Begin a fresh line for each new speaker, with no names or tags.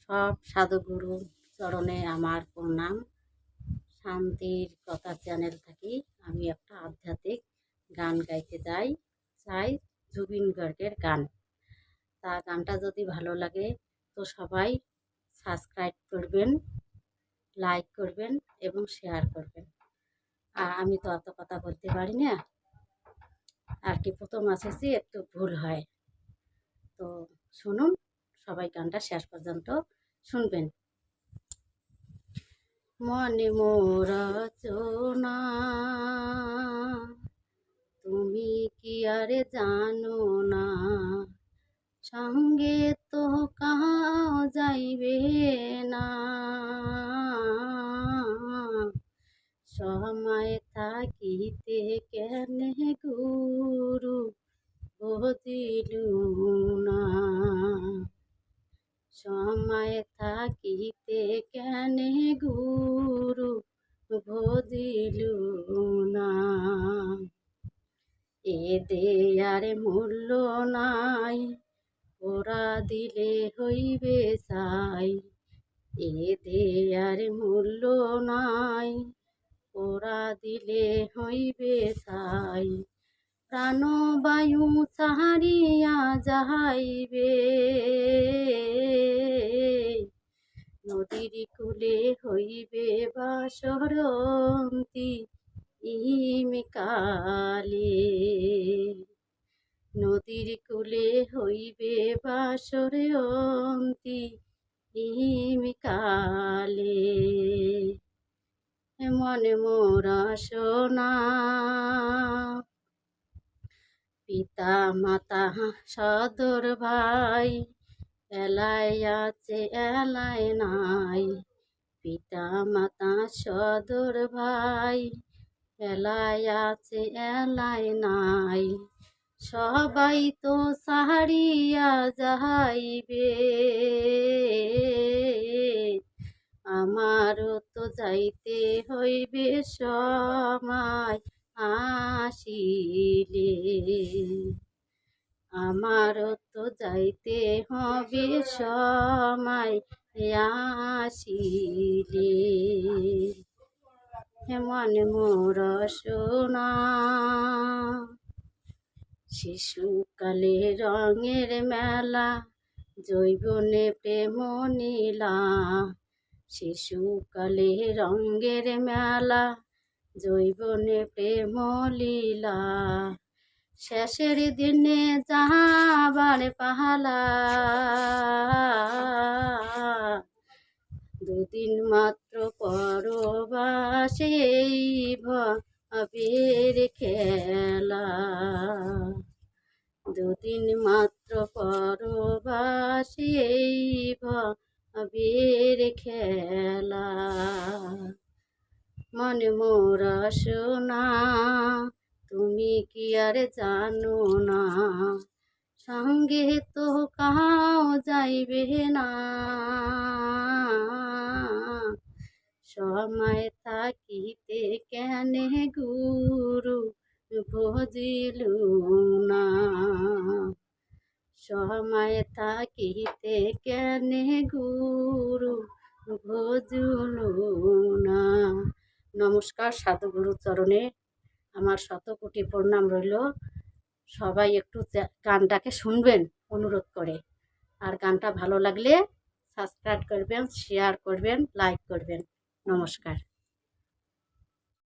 সব সাধুগুরু চরণে আমার প্রণাম। শান্তির কথা চ্যানেল থেকে আমি একটা আধ্যাত্মিক গান গাইতে চাই জুবিন গার্গের গান। তা গানটা যদি ভালো লাগে তো সবাই সাবস্ক্রাইব করবেন, লাইক করবেন এবং শেয়ার করবেন। আর আমি তো অত কথা বলতে পারি না, আর কি প্রথম আসেছি একটু ভুল হয়। তো শুনুন, সবাই গানটা শেষ পর্যন্ত শুনবেন। মনে মোর রচনা তুমি কি আর জানো না, সঙ্গে তো কাহাও যাইবে না, সময় থাকিতে কেনে গুরু বুঝিলু না, সময় থাকিতে কেনে গুরু বুঝিলু না, এ দেয়ার মূল্য নাই ওরা দিলে হইবে চাই, এ দেয়ার মূল্য নাই ওরা দিলে হইবে চাই, প্রাণবায়ু ছাড়িয়া যাইবে নদীর কূলে হইবে বাসরন্তি কালে, নদীর কূলে হইবে বাসরন্তি কালে, মনে মোরা সোনা পিতা মাতা সদর ভাই, এলাই আছে এলাই নাই, পিতা মাতা সদর ভাই, এলাই আছে এলাই নাই, সবাই তো সাহারিয়া যাইবে আমারও তো যাইতে হইবে সময় আসিলে, আমারও তো যাইতে হবে সময় আসিলে, মনে মোর সোনা শিশুকালে রঙের মেলা জৈবনে প্রেম নীলা, শিশুকালে রঙের মেলা জৈবনে প্রেম লীলা, শেষের দিনে যাবার পাহালা দুদিন মাত্র পরবাসে ভাবের খেলা, দুদিন মাত্র পরবাসে ভাবের খেলা, মনে মোরা সোনা তুমি কি আর জানো না, সঙ্গে তো কাহাও যাইবে না, সময় থাকিতে কেনে গুরু বুঝিলু না, সময় থাকিতে কেনে গুরু বুঝিলু না। নমস্কার, সাধুগুরু চরণে আমার শত কোটি প্রণাম রইল। সবাই একটু গানটাকে শুনবেন অনুরোধ করে, আর গানটা ভালো লাগলে সাবস্ক্রাইব করবেন, শেয়ার করবেন, লাইক করবেন। নমস্কার।